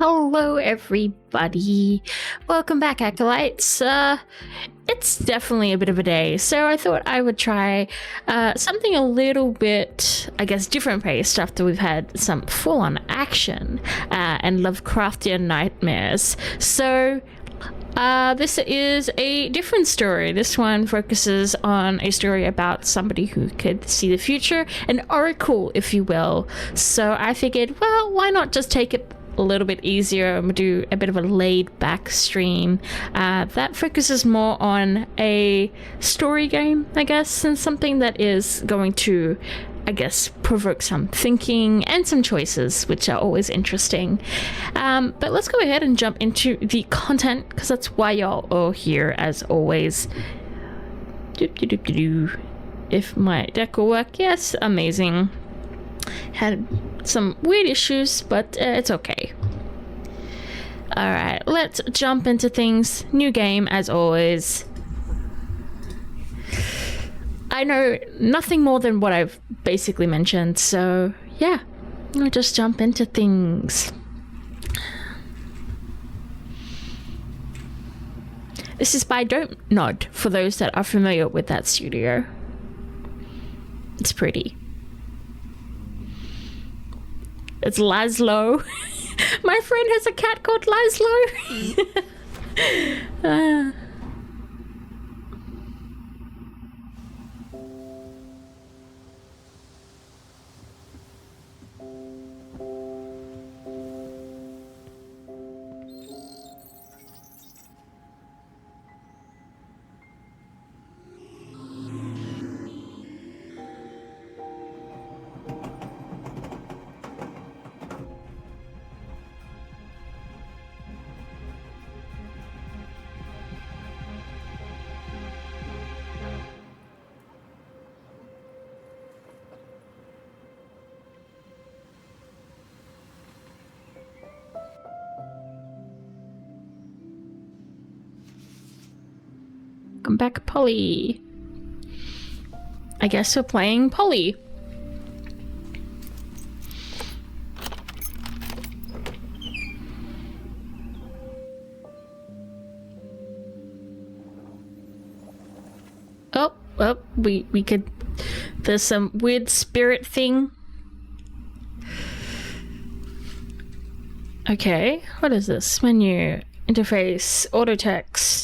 Hello, everybody. Welcome back, Acolytes. It's definitely a bit of a day, so I thought I would try something a little bit, I guess, different paced after we've had some full-on action and Lovecraftian nightmares. So this is a different story. This one focuses on a story about somebody who could see the future, an oracle, if you will. So I figured, well, why not just take it a little bit easier and do a bit of a laid back stream that focuses more on a story game, I guess, and something that is going to, I guess, provoke some thinking and some choices, which are always interesting. But let's go ahead and jump into the content, because that's why y'all are here, as always. If my deck will work, yes, amazing. Had some weird issues, but it's okay. Alright, let's jump into things. New game, as always. I know nothing more than what I've basically mentioned, so yeah, I'll just jump into things. This is by Don't Nod, for those that are familiar with that studio. It's pretty. It's Laszlo. My friend has a cat called Laszlo. Welcome back, Polly. I guess we're playing Polly. Oh, we could. There's some weird spirit thing. Okay, what is this? Menu, interface, auto text.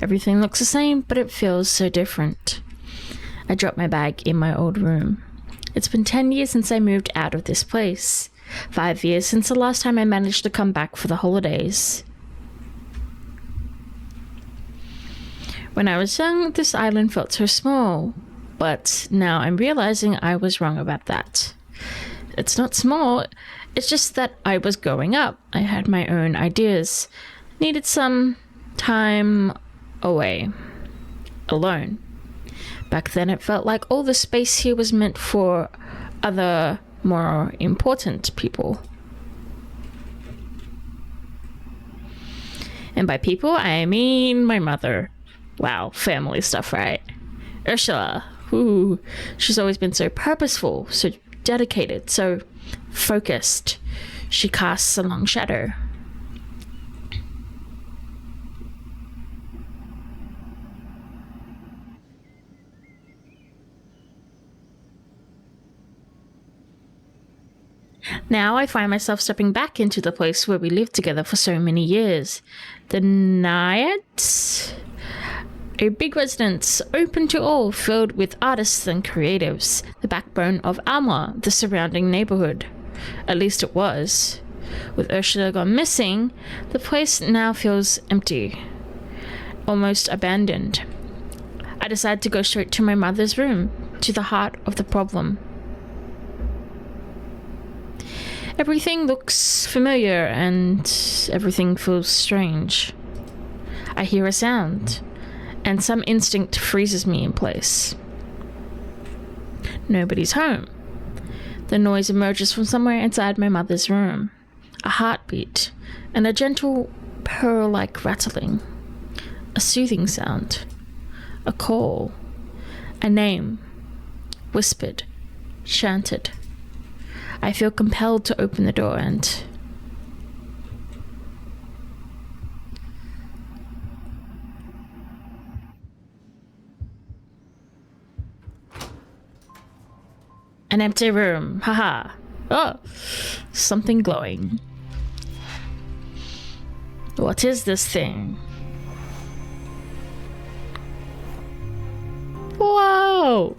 Everything looks the same, but it feels so different. I dropped my bag in my old room. It's been 10 years since I moved out of this place. 5 years since the last time I managed to come back for the holidays. When I was young, this island felt so small, but now I'm realizing I was wrong about that. It's not small, it's just that I was growing up. I had my own ideas. Needed some time away. Alone. Back then it felt like all the space here was meant for other, more important people. And by people, I mean my mother. Wow, family stuff, right? Ursula. Ooh, she's always been so purposeful, so dedicated, so focused. She casts a long shadow. Now I find myself stepping back into the place where we lived together for so many years. The Naiads? A big residence, open to all, filled with artists and creatives. The backbone of Alma, the surrounding neighborhood. At least it was. With Ursula gone missing, the place now feels empty. Almost abandoned. I decide to go straight to my mother's room, to the heart of the problem. Everything looks familiar and everything feels strange. I hear a sound, and some instinct freezes me in place. Nobody's home. The noise emerges from somewhere inside my mother's room. A heartbeat, and a gentle purr-like rattling. A soothing sound. A call. A name. Whispered. Chanted. I feel compelled to open the door and An empty room. Haha. Oh, something glowing. What is this thing? Whoa!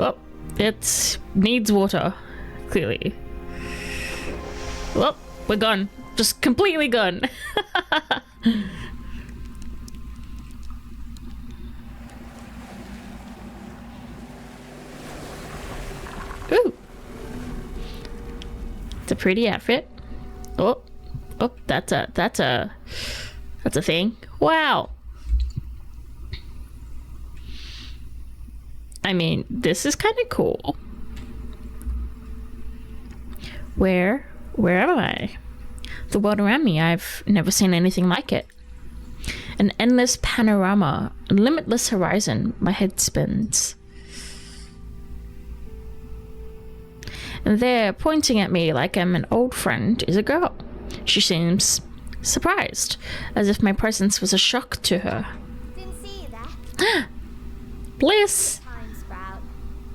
Oh, it needs water, clearly. Well, we're gone. Just completely gone. Ooh. It's a pretty outfit. Oh, that's a thing. Wow. I mean, this is kind of cool. Where am I? The world around me, I've never seen anything like it. An endless panorama, a limitless horizon. My head spins. And there, pointing at me like I'm an old friend, is a girl. She seems surprised, as if my presence was a shock to her. Didn't see you there. Bliss! Time Sprout.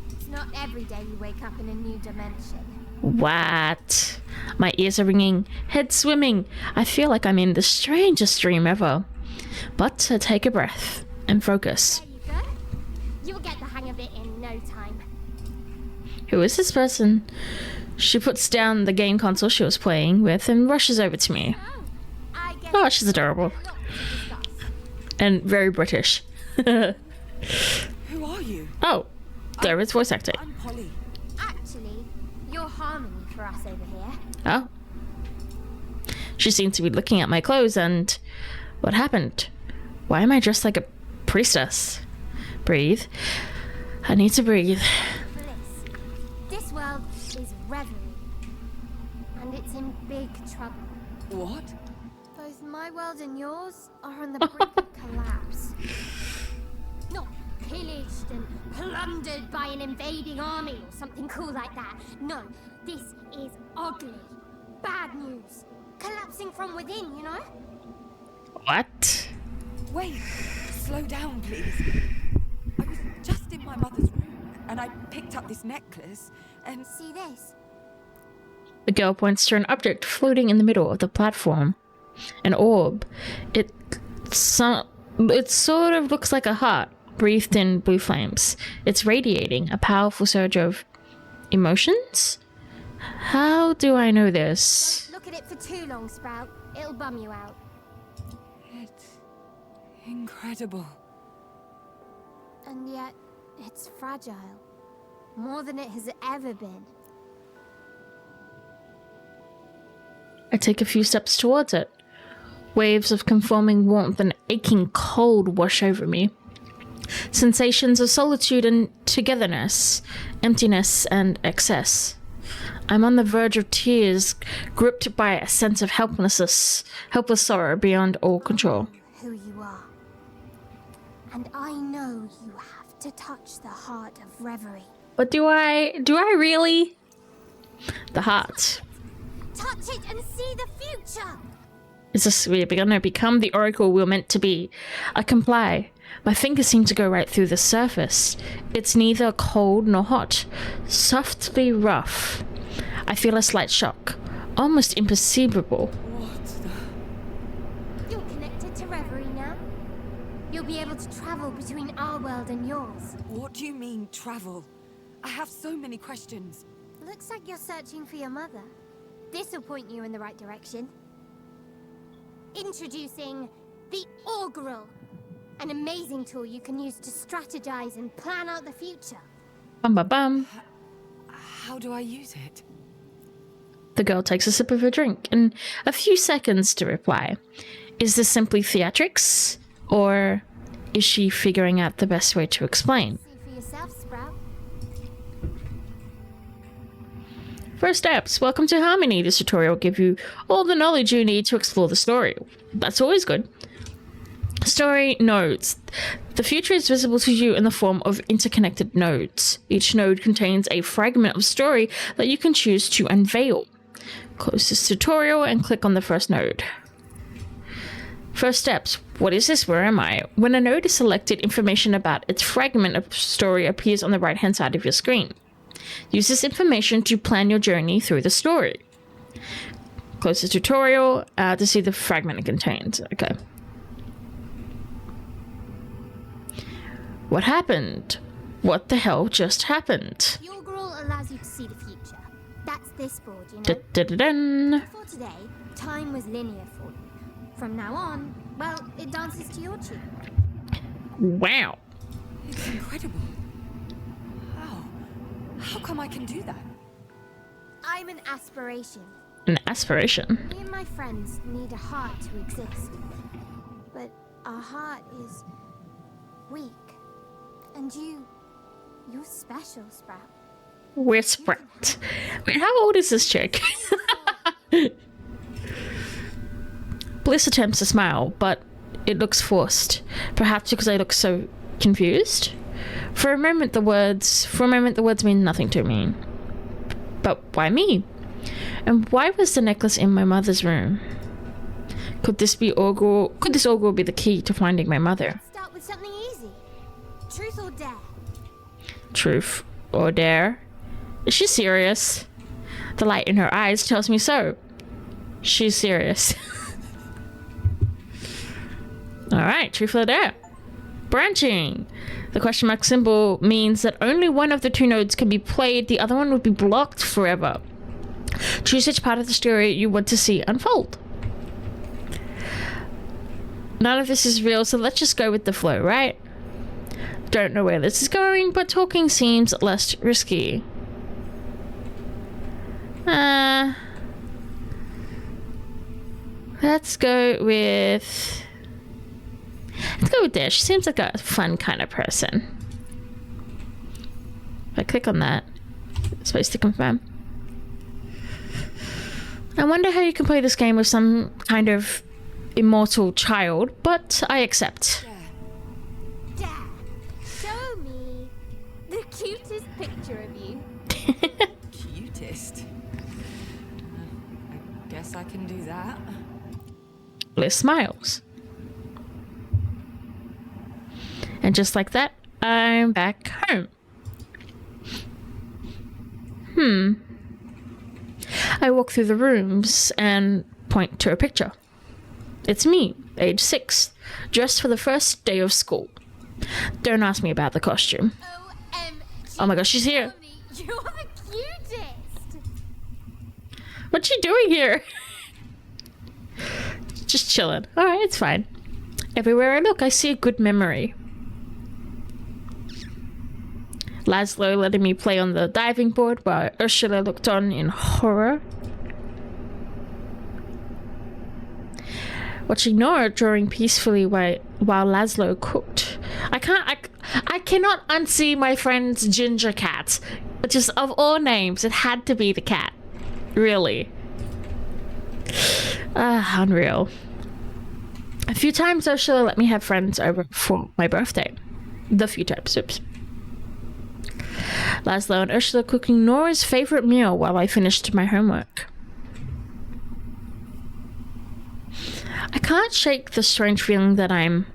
It's not every day you wake up in a new dimension. What? My ears are ringing, head swimming. I feel like I'm in the strangest dream ever. But I take a breath and focus. There you go. You'll get the hang of it in no time. Who is this person? She puts down the game console she was playing with and rushes over to me. Oh, I guess Oh, she's adorable. lots to discuss. And very British. Who are you? Oh, there is voice acting. I'm Polly. Actually, you're Harmony for us over here. Oh. She seemed to be looking at my clothes and... What happened? Why am I dressed like a priestess? Breathe. I need to breathe. Bliss. This world is Reverie. And it's in big trouble. What? Both my world and yours are on the brink of collapse. Not pillaged and plundered by an invading army or something cool like that. No, this is ugly. Bad news. Collapsing from within, you know? What? Wait, slow down, please. I was just in my mother's room, and I picked up this necklace, and See this? The girl points to an object floating in the middle of the platform. An orb. It sort of looks like a heart, breathed in blue flames. It's radiating a powerful surge of emotions? How do I know this? Look at it for too long, Sprout. It'll bum you out. it's incredible. And yet, it's fragile. More than it has ever been. I take a few steps towards it. Waves of conforming warmth and aching cold wash over me. Sensations of solitude and togetherness, emptiness and excess. I'm on the verge of tears, gripped by a sense of helpless sorrow beyond all control. Who you are. And I know you have to touch the heart of Reverie. But do I really? The heart. Touch it and see the future! Is this we're gonna become the oracle we're meant to be? I comply. My fingers seem to go right through the surface. It's neither cold nor hot. Softly rough. I feel a slight shock. Almost imperceptible. What the... You're connected to Reverie now. You'll be able to travel between our world and yours. What do you mean, travel? I have so many questions. Looks like you're searching for your mother. This'll point you in the right direction. Introducing the Augural, an amazing tool you can use to strategize and plan out the future. Bum bum bum. How do I use it? The girl takes a sip of her drink and a few seconds to reply. Is this simply theatrics? Or is she figuring out the best way to explain? See for yourself, Sprout. First steps. Welcome to Harmony. This tutorial will give you all the knowledge you need to explore the story. That's always good. Story nodes. The future is visible to you in the form of interconnected nodes. Each node contains a fragment of story that you can choose to unveil. Close this tutorial and click on the first node. First steps. What is this? Where am I? When a node is selected, information about its fragment of story appears on the right-hand side of your screen. Use this information to plan your journey through the story. Close the tutorial to see the fragment it contains. Okay. What happened? What the hell just happened? Your Grawl allows you to see the future. That's this board, you know. Da-da-da-dun. Before today, time was linear for you. From now on, well, it dances to your tune. Wow. It's incredible. How come I can do that? I'm an aspiration. An aspiration. Me and my friends need a heart to exist. But our heart is weak. And you're special, Sprout. We're Sprout. Wait, how old is this chick? Bliss attempts to smile, but it looks forced. Perhaps because I look so confused. For a moment the words mean nothing to me. But why me? And why was the necklace in my mother's room? Could this Orgrill be the key to finding my mother? Start with something easy. Truth or dare? Truth or dare? Is she serious? The light in her eyes tells me so. She's serious. Alright, truth or dare? Branching. The question mark symbol means that only one of the two nodes can be played, the other one would be blocked forever. Choose which part of the story you want to see unfold. None of this is real, so let's just go with the flow, right? Don't know where this is going, but talking seems less risky. Let's go with there. She seems like a fun kind of person. If I click on that, it's supposed to confirm. I wonder how you can play this game with some kind of immortal child, but I accept. Dare. Show me the cutest picture of you. Cutest. I guess I can do that. Bliss smiles. And just like that, I'm back home. I walk through the rooms and point to a picture. It's me, age 6, dressed for the first day of school. Don't ask me about the costume. OMG. Oh my gosh, she's here. Mommy, you're the cutest. What's she doing here? Just chilling. Alright, it's fine. Everywhere I look, I see a good memory. Laszlo letting me play on the diving board while Ursula looked on in horror. Watching Nora drawing peacefully while Laszlo cooked. I cannot unsee my friend's ginger cat. Just of all names, it had to be the cat. Really. Unreal. A few times Ursula let me have friends over for my birthday. The few times, oops. Laszlo and Ursula cooking Nora's favorite meal while I finished my homework. I can't shake the strange feeling that I'm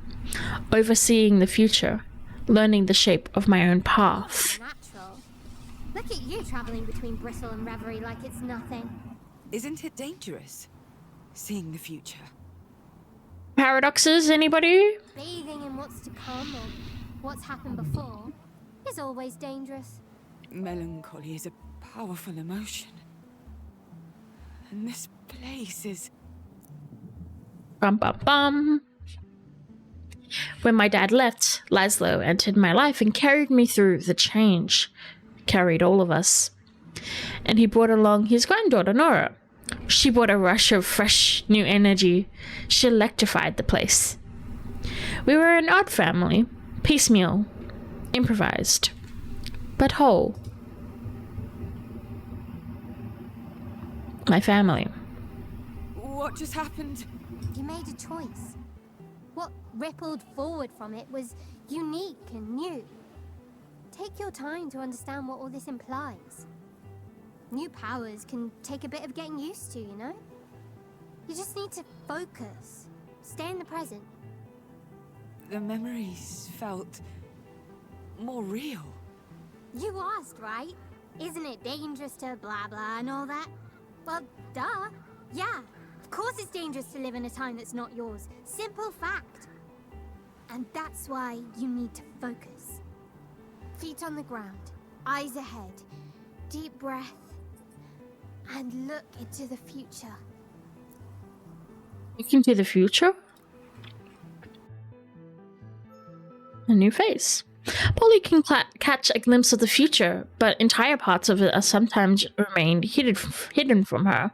overseeing the future, learning the shape of my own path. Natural. Look at you traveling between Bristle and Reverie like it's nothing. Isn't it dangerous? Seeing the future. Paradoxes, anybody? Bathing in what's to come or what's happened before is always dangerous. Melancholy is a powerful emotion. And this place is... Bum bum bum. When my dad left, Laszlo entered my life and carried me through the change. Carried all of us. And he brought along his granddaughter, Nora. She brought a rush of fresh, new energy. She electrified the place. We were an odd family. Piecemeal. Improvised. But whole. My family. What just happened? You made a choice. What rippled forward from it was unique and new. Take your time to understand what all this implies. New powers can take a bit of getting used to, you know? You just need to focus. Stay in the present. The memories felt more real. You asked, right? Isn't it dangerous to blah blah and all that? Well, duh. Yeah, of course it's dangerous to live in a time that's not yours. Simple fact. And that's why you need to focus. Feet on the ground, eyes ahead, deep breath, and look into the future. Look into the future? A new face. Polly can catch a glimpse of the future, but entire parts of it are sometimes remained hidden from her.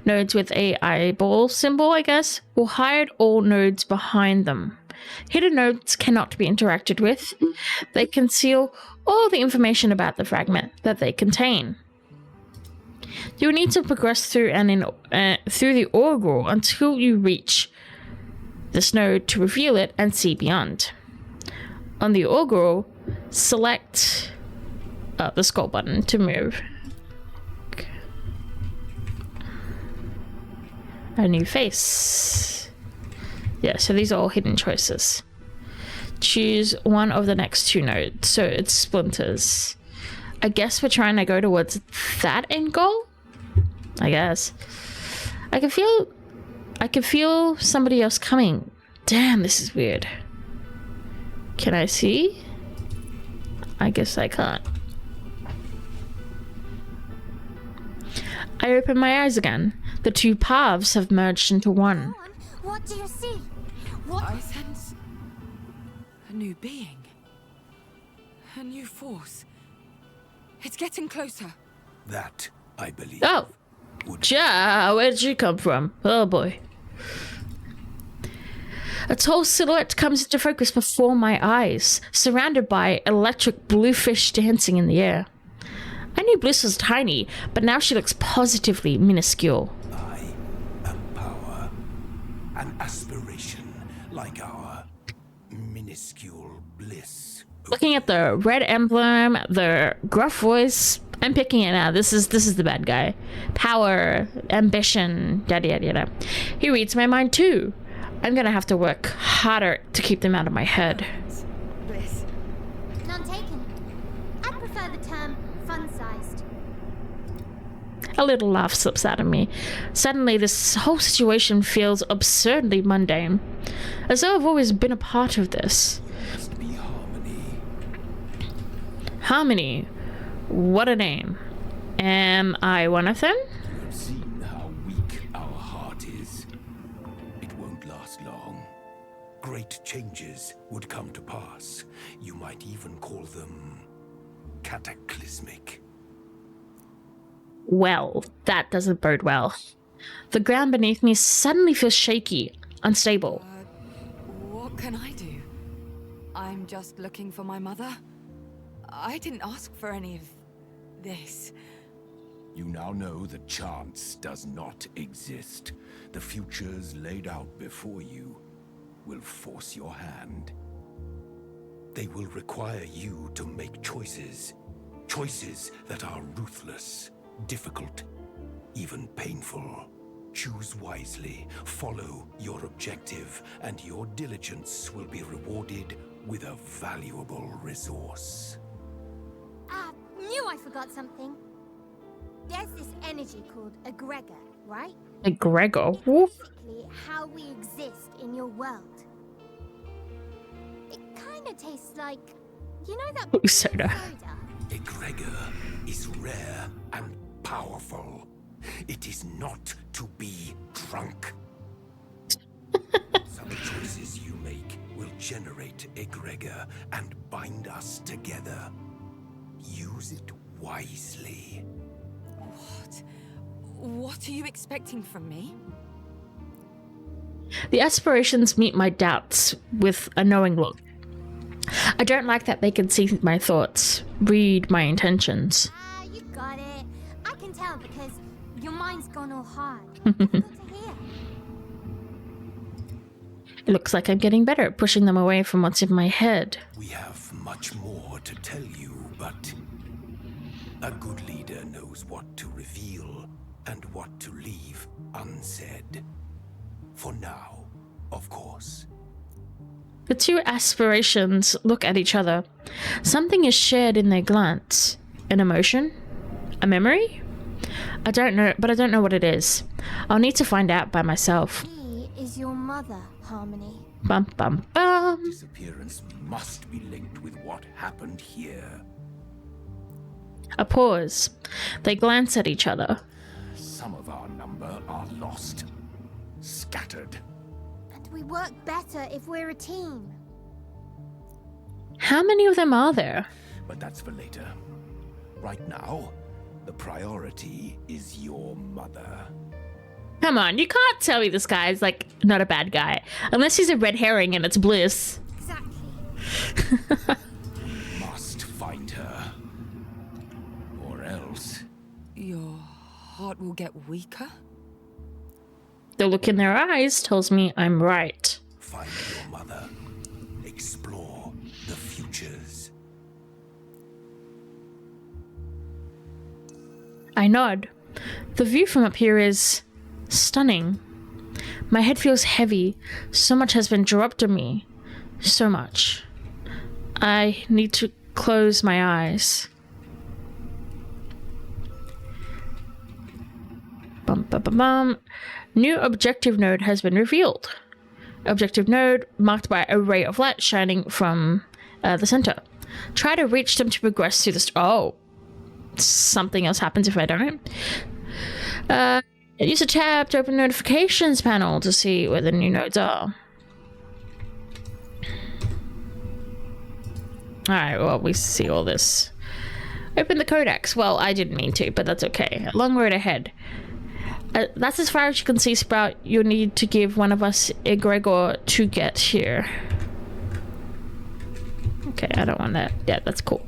Nodes with a eyeball symbol, I guess, will hide all nodes behind them. Hidden nodes cannot be interacted with. They conceal all the information about the fragment that they contain. You will need to progress through through the Orgel until you reach this node to reveal it and see beyond. On the Orgel, select the skull button to move. Okay. A new face. Yeah, so these are all hidden choices. Choose one of the next two nodes, so it's splinters. I guess we're trying to go towards that end goal? I guess. I can feel somebody else coming. Damn, this is weird. Can I see? I guess I can't. I open my eyes again. The two paths have merged into one. Go on. What do you see? What? I sense a new being. A new force. It's getting closer. That, I believe. Oh! Ja, where did you come from? Oh boy. A tall silhouette comes into focus before my eyes, surrounded by electric blue fish dancing in the air. I knew Bliss was tiny, but now she looks positively minuscule. I am power. An aspiration like our minuscule bliss. Looking at the red emblem, the gruff voice, I'm picking it now. This is the bad guy. Power, ambition, yada yada yada. He reads my mind too. I'm gonna have to work harder to keep them out of my head. Bliss. None taken. I prefer the term fun-sized. A little laugh slips out of me. Suddenly, this whole situation feels absurdly mundane, as though I've always been a part of this. Must be harmony. Harmony. What a name. Am I one of them? You have seen how weak our heart is. It won't last long. Great changes would come to pass. You might even call them cataclysmic. Well, that doesn't bode well. The ground beneath me suddenly feels shaky, unstable. What can I do? I'm just looking for my mother. I didn't ask for any of this. You now know that chance does not exist. The futures laid out before you will force your hand. They will require you to make choices. Choices that are ruthless, difficult, even painful. Choose wisely, follow your objective, and your diligence will be rewarded with a valuable resource. Knew I forgot something. There's this energy called egregor, right? Egregor? Whoop. Basically how we exist in your world. It kind of tastes like, you know that Ooh, soda. soda? Egregor is rare and powerful. It is not to be drunk. Some choices you make will generate egregor and bind us together. Use it wisely. What? What are you expecting from me? The aspirations meet my doubts with a knowing look. I don't like that they can see my thoughts, read my intentions. You got it. I can tell because your mind's gone all hard. Difficult to hear. It looks like I'm getting better at pushing them away from what's in my head. We have much more to tell you, but a good leader knows what to reveal and what to leave unsaid. For now, Of course. The two aspirations look at each other. Something is shared in their glance. An emotion? A memory? I don't know, but I don't know what it is. I'll need to find out by myself. She is your mother, Harmony. Bum bum bum. Disappearance must be linked with what happened here. A pause. They glance at each other. Some of our number are lost. Scattered. And we work better if we're a team. How many of them are there? But that's for later. Right now, the priority is your mother. Come on, you can't tell me this guy's like not a bad guy. Unless he's a red herring and it's Bliss. Exactly. We must find her. Or else. Your heart will get weaker? The look in their eyes tells me I'm right. Find your mother. Explore the futures. I nod. The view from up here is stunning. My head feels heavy. So much has been dropped on me. So much. I need to close my eyes. Bum, bum, bum, bum. New objective node has been revealed. Objective node marked by a ray of light shining from the center. Try to reach them to progress through the... Oh. Something else happens if I don't. Use a tab to open notifications panel to see where the new nodes are. Alright, well, we see all this. Open the codex. Well, I didn't mean to, but that's okay. A long road ahead. That's as far as you can see, Sprout. You'll need to give one of us egregor to get here. Okay, I don't want that. Yeah, that's cool.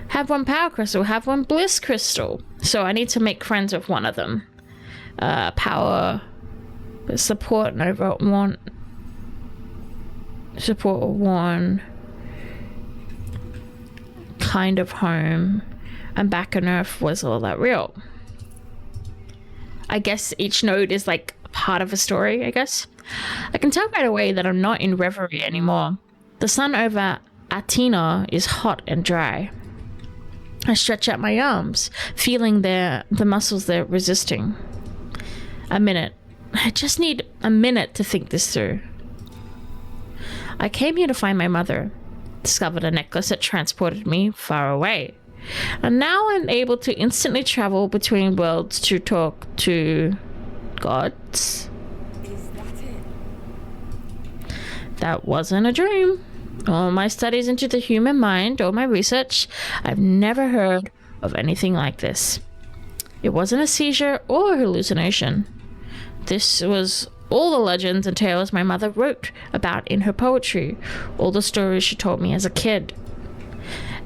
Have one power crystal, have one bliss crystal. So I need to make friends with one of them. Power, support Nova one. Support one. Kind of home. And back on Earth, was all that real? I guess each node is like part of a story, I guess. I can tell right away that I'm not in reverie anymore. The sun over Atina is hot and dry. I stretch out my arms, feeling the muscles they're resisting. A minute. I just need a minute to think this through. I came here to find my mother. Discovered a necklace that transported me far away. And now I'm able to instantly travel between worlds to talk to gods. Is that it? That wasn't a dream. All my studies into the human mind, all my research, I've never heard of anything like this. It wasn't a seizure or a hallucination. This was all the legends and tales my mother wrote about in her poetry, all the stories she told me as a kid.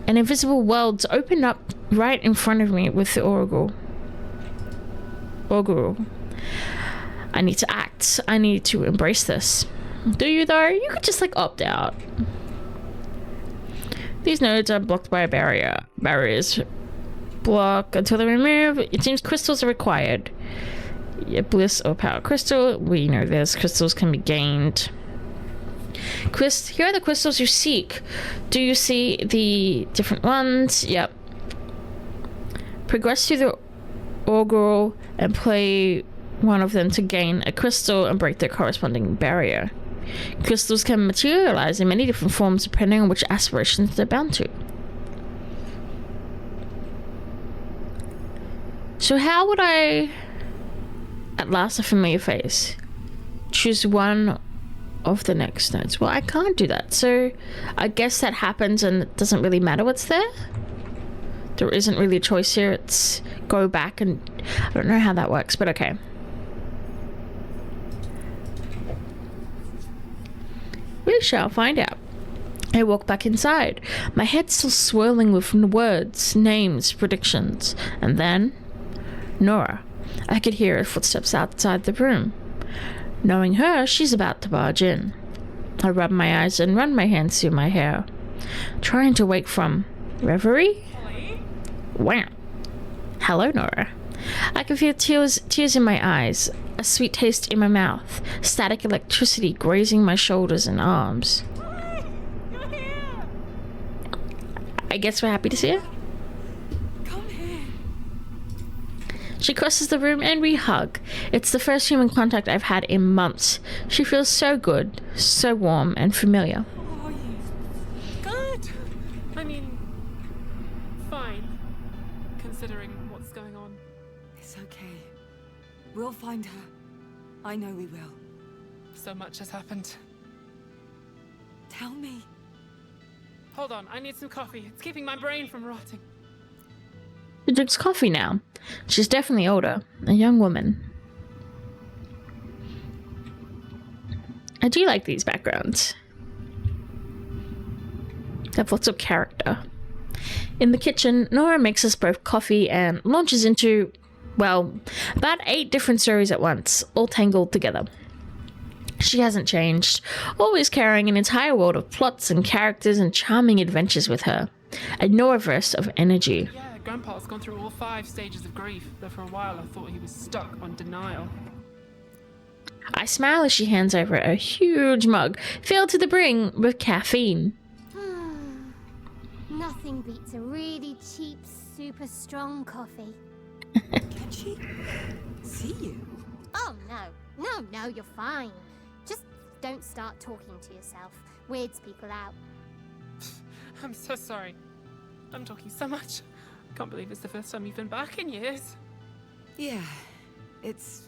And invisible worlds opened up right in front of me with the Oracle. I need to act. I need to embrace this. Do you though? You could just like opt out. These nodes are blocked by a barrier. Barriers block until they're removed. It seems crystals are required. Yeah, bliss or power crystal. We know this. Crystals can be gained. Here are the crystals you seek. Do you see the different ones? Yep. Progress through the augural and play one of them to gain a crystal and break their corresponding barrier. Crystals can materialize in many different forms depending on which aspirations they're bound to. So how would I, at last a familiar face, choose one of the next nodes? Well, I can't do that, so I guess that happens and it doesn't really matter what's there. There isn't really a choice here. It's go back and I don't know how that works, but okay. We shall find out. I walk back inside, my head still swirling with words, names, predictions, and then Nora. I could hear her footsteps outside the room. Knowing her, she's about to barge in. I rub my eyes and run my hands through my hair, trying to wake from reverie. Wow. Hello, Nora. I can feel tears in my eyes. a sweet taste in my mouth, static electricity grazing my shoulders and arms. I guess we're happy to see her. Come here. She crosses the room and we hug. It's the first human contact I've had in months. She feels so good, so warm and familiar. How are you? Good. I mean, fine, considering what's going on. It's okay. We'll find her. I know we will. So much has happened. Tell me. Hold on, I need some coffee. It's keeping my brain from rotting. She drinks coffee now. She's definitely older, a young woman. I do like these backgrounds. They have lots of character. In the kitchen, Nora makes us both coffee and launches into, well, about 8 different stories at once, all tangled together. She hasn't changed, always carrying an entire world of plots and characters and charming adventures with her. A Noraverse of energy. Yeah, Grandpa's gone through all 5 stages of grief, though for a while I thought he was stuck on denial. I smile as she hands over a huge mug, filled to the brim with caffeine. Nothing beats a really cheap, super strong coffee. Can she see you? Oh, no, you're fine. Just don't start talking to yourself. Weirds people out. I'm so sorry. I'm talking so much. Can't believe it's the first time you've been back in years. Yeah, it's...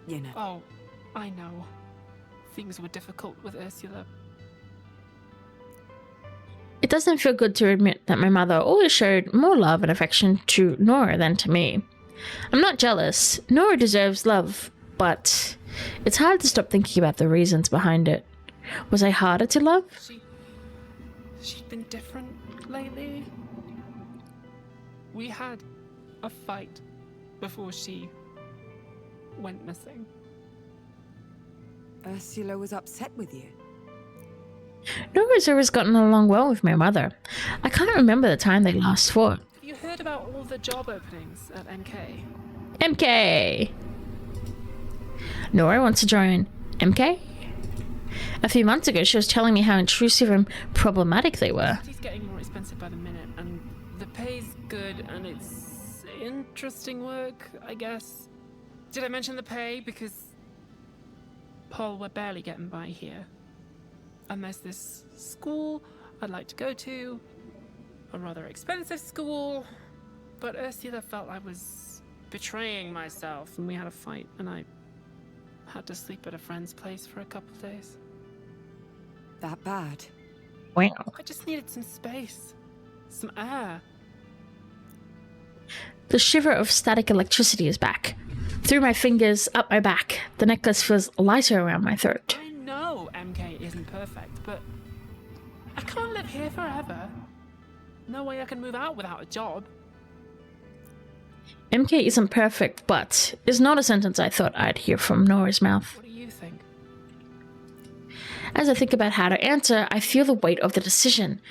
You know. Oh, I know. Things were difficult with Ursula. It doesn't feel good to admit that my mother always showed more love and affection to Nora than to me. I'm not jealous. Nora deserves love, but it's hard to stop thinking about the reasons behind it. Was I harder to love? She'd been different lately. We had a fight before she went missing. Ursula was upset with you. Nora's always gotten along well with my mother. I can't remember the time they last fought. Have you heard about all the job openings at MK? MK! Nora wants to join MK? A few months ago, she was telling me how intrusive and problematic they were. City's getting more expensive by the minute, and the pay's good, and it's interesting work, I guess. Did I mention the pay? Because, Paul, we're barely getting by here. And there's this school I'd like to go to, a rather expensive school, but Ursula felt I was betraying myself, and we had a fight, and I had to sleep at a friend's place for a couple of days. That bad? Wow. I just needed some space, some air. The shiver of static electricity is back. Through my fingers, up my back, the necklace feels lighter around my throat. I know MK isn't perfect, but I can't live here forever. No way I can move out without a job. MK isn't perfect, but is not a sentence I thought I'd hear from Nora's mouth. What do you think? As I think about how to answer, I feel the weight of the decision.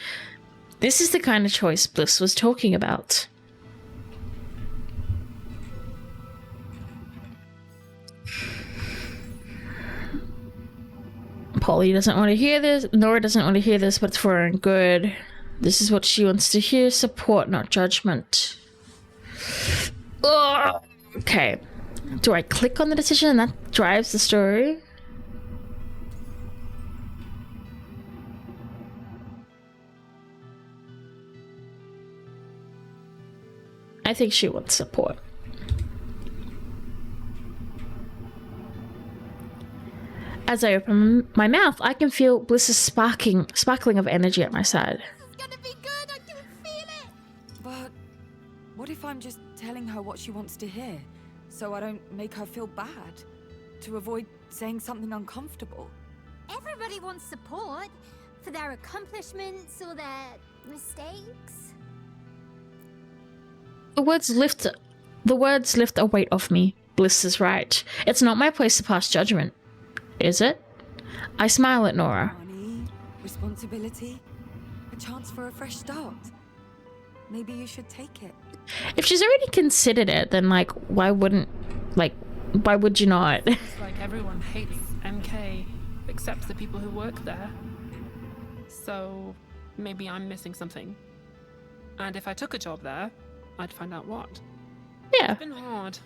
This is the kind of choice Bliss was talking about. Polly doesn't want to hear this. Nora doesn't want to hear this, but it's for her own good. This is what she wants to hear. Support, not judgment. Ugh. Okay. Do I click on the decision and that drives the story? I think she wants support. As I open my mouth, I can feel Bliss's sparkling of energy at my side. It's gonna be good, I can feel it! But what if I'm just telling her what she wants to hear, so I don't make her feel bad? To avoid saying something uncomfortable? Everybody wants support for their accomplishments or their mistakes. The words lift a weight off me. Bliss is right. It's not my place to pass judgment. Is it? I smile at Nora. Money, responsibility, a chance for a fresh start. Maybe you should take it. If she's already considered it, then why wouldn't Why would you not? It's like everyone hates MK except the people who work there. So maybe I'm missing something. And if I took a job there, I'd find out what. Yeah. It's been hard.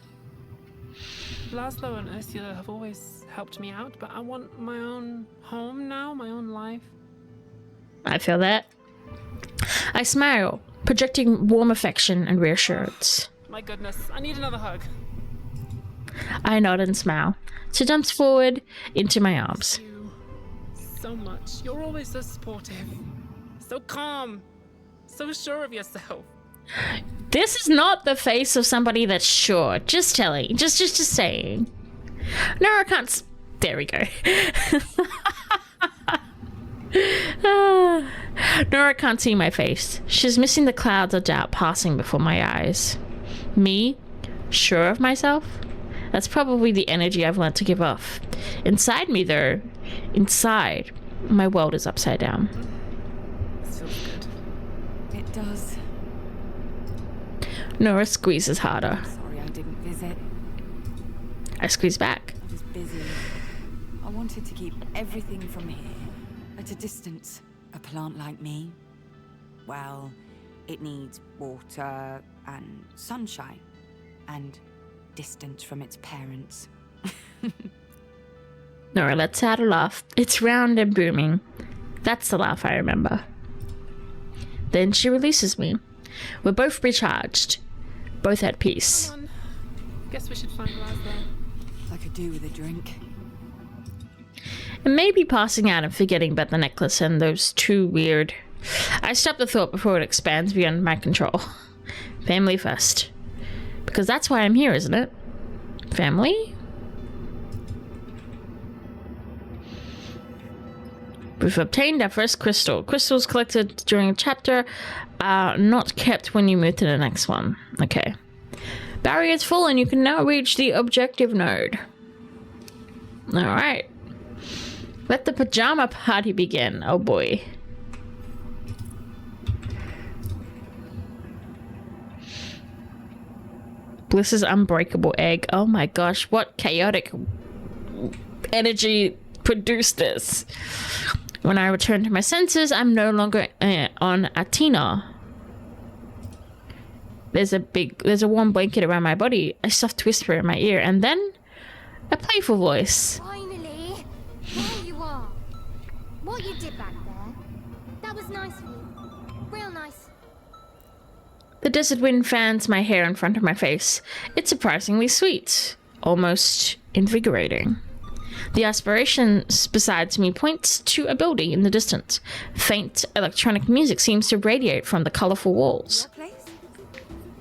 Laszlo and Ursula have always helped me out, but I want my own home now, my own life. I feel that. I smile, projecting warm affection and reassurance. My goodness, I need another hug. I nod and smile. She jumps forward into my arms. Thank you so much. You're always so supportive, so calm, so sure of yourself. This is not the face of somebody that's sure. Just telling. Just saying. No, I can't. There we go. Nora can't see my face. She's missing the clouds of doubt passing before my eyes. Me? Sure of myself? That's probably the energy I've learned to give off. Inside me, though, my world is upside down. This feels good. It does. Nora squeezes harder. Sorry I didn't visit. I squeeze back. I was busy. I wanted to keep everything from here. At a distance. A plant like me, well, it needs water and sunshine. And distance from its parents. Nora lets out a laugh. It's round and booming. That's the laugh I remember. Then she releases me. We're both recharged. Both at peace. Come on. Guess we should find Laszlo. I could do with a drink. And maybe passing out and forgetting about the necklace and those two weird... I stop the thought before it expands beyond my control. Family first. Because that's why I'm here, isn't it? Family? We've obtained our first crystal. Crystals collected during a chapter are not kept when you move to the next one. Okay. Barrier's full and you can now reach the objective node. Alright. Let the pajama party begin. Oh boy. Bliss's unbreakable egg. Oh my gosh, what chaotic energy produced this? When I return to my senses, I'm no longer on Athena. There's a warm blanket around my body, a soft whisper in my ear, and then a playful voice. Finally! There you are! What you did back there, that was nice of you. Real nice. The desert wind fans my hair in front of my face. It's surprisingly sweet, almost invigorating. The aspiration beside me points to a building in the distance. Faint electronic music seems to radiate from the colorful walls. Your place?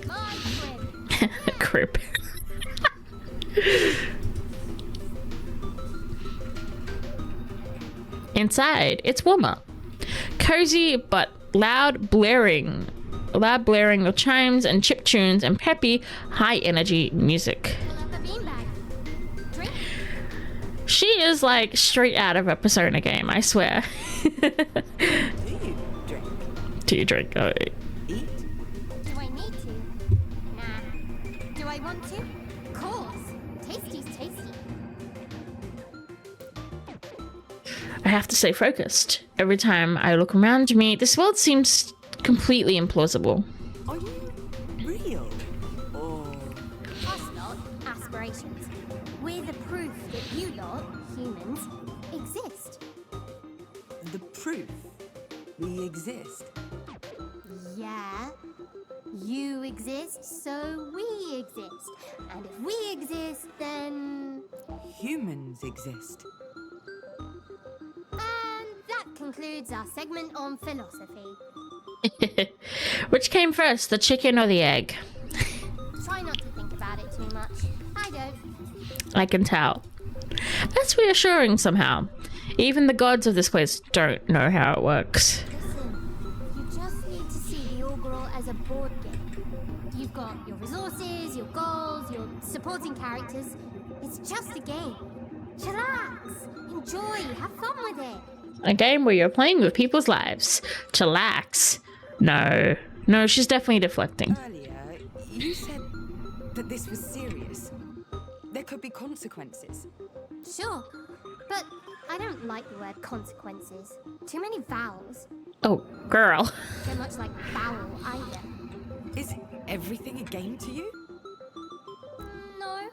My friend. Crib. Inside, it's warmer. Cozy but loud blaring of chimes and chip tunes and peppy, high-energy music. Fill up a beanbag. Drink? She is like straight out of a Persona game, I swear. Do you drink? Do you drink? Oh, Eat? Do I need to? Nah. Do I want to? Of course. Tasty's tasty. I have to stay focused. Every time I look around me, this world seems completely implausible. Are you real? Or Us lot, aspirations. We're the proof that you lot, humans, exist. the proof we exist? Yeah. You exist, so we exist. And if we exist, then... Humans exist. And that concludes our segment on philosophy. Which came first, the chicken or the egg? Try not to think about it too much. I don't. I can tell. That's reassuring somehow. Even the gods of this place don't know how it works. Listen, you just need to see the Augural as a board game. You've got your resources, your goals, your supporting characters. It's just a game. Chillax, enjoy, have fun with it. A game where you're playing with people's lives. Chillax. No, she's definitely deflecting. Earlier, you said that this was serious. There could be consequences. Sure, but I don't like the word consequences. Too many vowels. Oh, girl. So much like vowel either. Is everything a game to you? No,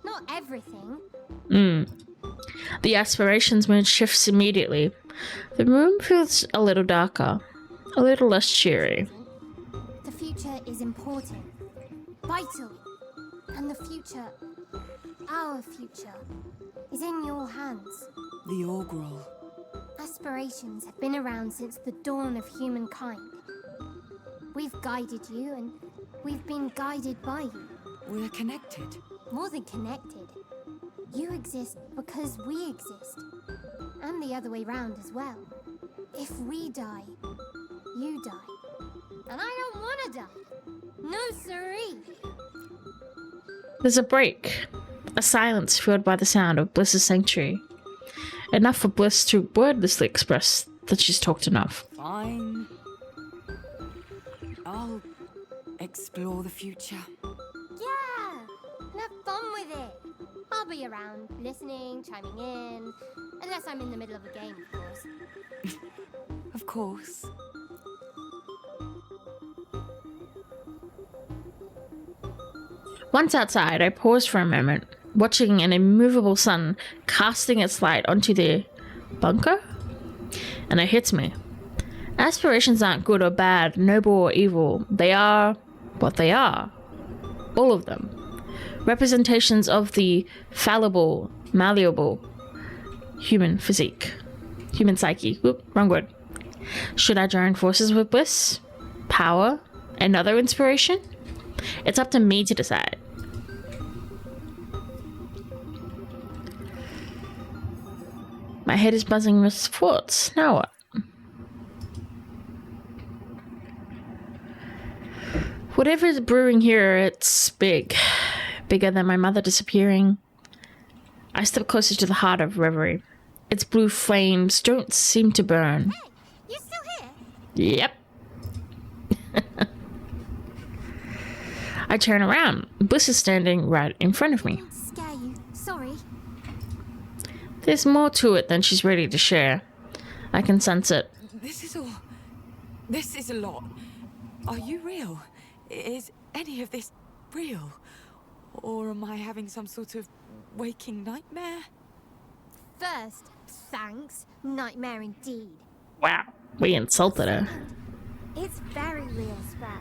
not everything. The aspirations mood shifts immediately. The room feels a little darker, a little less cheery. The future is important, vital, and the future, our future, is in your hands. The Orgrill. Aspirations have been around since the dawn of humankind. We've guided you, and we've been guided by you. We're connected. More than connected. You exist because we exist. And the other way round as well. If we die, you die. And I don't want to die. No siree. There's a break, a silence filled by the sound of Bliss's sanctuary. Enough for Bliss to wordlessly express that she's talked enough. Fine. I'll explore the future. Yeah! And have fun with it. I'll be around, listening, chiming in. Unless I'm in the middle of a game, of course. Of course. Once outside, I paused for a moment, watching an immovable sun casting its light onto the bunker, and it hits me. Aspirations aren't good or bad, noble or evil. They are what they are. All of them. Representations of the fallible, malleable human physique. Human psyche. Oop, wrong word. Should I join forces with Bliss? Power? Another inspiration? It's up to me to decide. My head is buzzing with thoughts. Now what? Whatever is brewing here, it's big. Bigger than my mother disappearing. I step closer to the heart of Reverie. Its blue flames don't seem to burn. Hey, you still here? Yep. I turn around. Bliss is standing right in front of me. Don't scare you. Sorry. There's more to it than she's ready to share. I can sense it. This is a lot. Are you real? Is any of this real? Or am I having some sort of waking nightmare? First, thanks. Nightmare indeed. Wow, we insulted her. It's very real, Sparrow.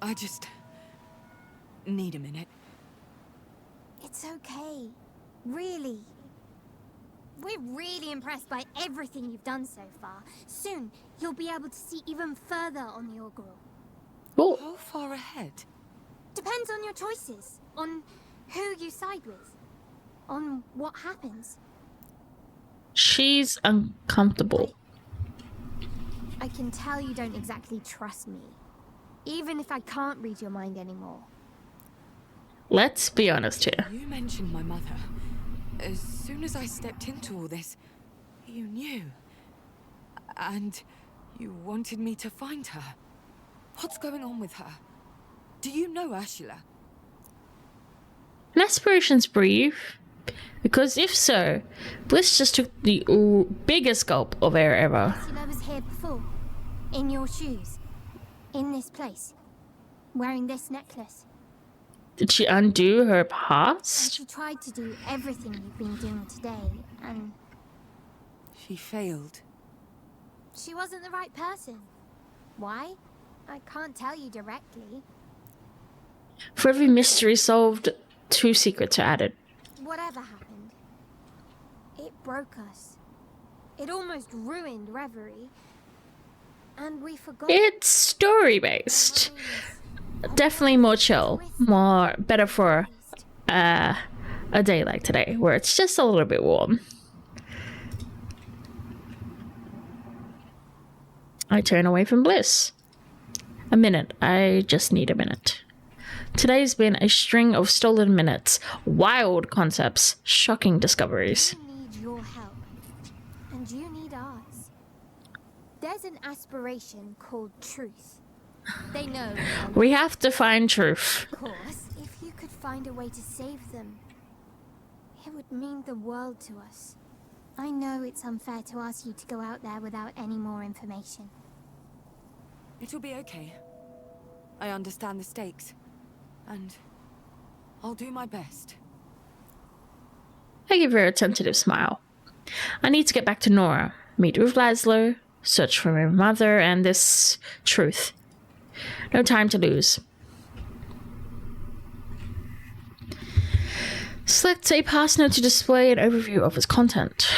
I just need a minute. It's okay. Really. We're really impressed by everything you've done so far. Soon, you'll be able to see even further on the Orgrill. Oh, How far ahead? Depends on your choices, on who you side with, on what happens. she's uncomfortable. I can tell you don't exactly trust me, even if I can't read your mind anymore. Let's be honest here. You mentioned my mother. As soon as I stepped into all this, you knew. And you wanted me to find her. What's going on with her? Do you know Ursula? An aspiration's brief, because if so, Bliss just took the biggest gulp of air ever. Ursula was here before, in your shoes, in this place, wearing this necklace. Did she undo her And past? she tried to do everything you've been doing today, and She failed. she wasn't the right person. Why? I can't tell you directly. For every mystery solved, 2 secrets are added. Whatever happened, it broke us. It almost ruined Reverie. And we forgot. It's story-based. Definitely more chill, more better for a day like today, where it's just a little bit warm. I turn away from Bliss. A minute. I just need a minute. Today's been a string of stolen minutes, wild concepts, shocking discoveries. We need your help. And you need ours. There's an aspiration called truth. They know, We have to find truth. of course, if you you could find a way to save them, it would mean the world to us. I know it's unfair to ask you to go out there without any more information. It'll be okay. I understand the stakes. And I'll do my best. I give her a tentative smile. I need to get back to Nora, meet with Laszlo, search for my mother, and this truth. No time to lose. Select a pass note to display an overview of its content.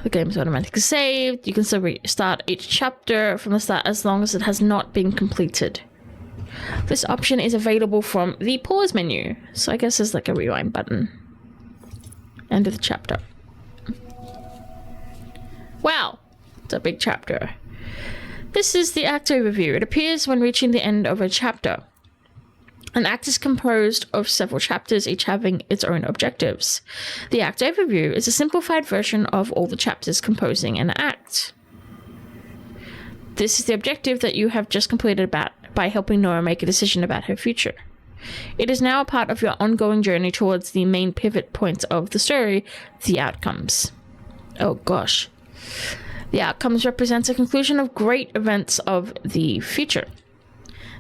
The game is automatically saved. You can still restart each chapter from the start as long as it has not been completed. This option is available from the pause menu, so I guess there's like a rewind button. End of the chapter. Wow, it's a big chapter. This is the act overview. It appears when reaching the end of a chapter. An act is composed of several chapters, each having its own objectives. The act overview is a simplified version of all the chapters composing an act. This is the objective that you have just completed by helping Nora make a decision about her future. It is now a part of your ongoing journey towards the main pivot points of the story, the outcomes. Oh gosh. The outcomes represents a conclusion of great events of the future.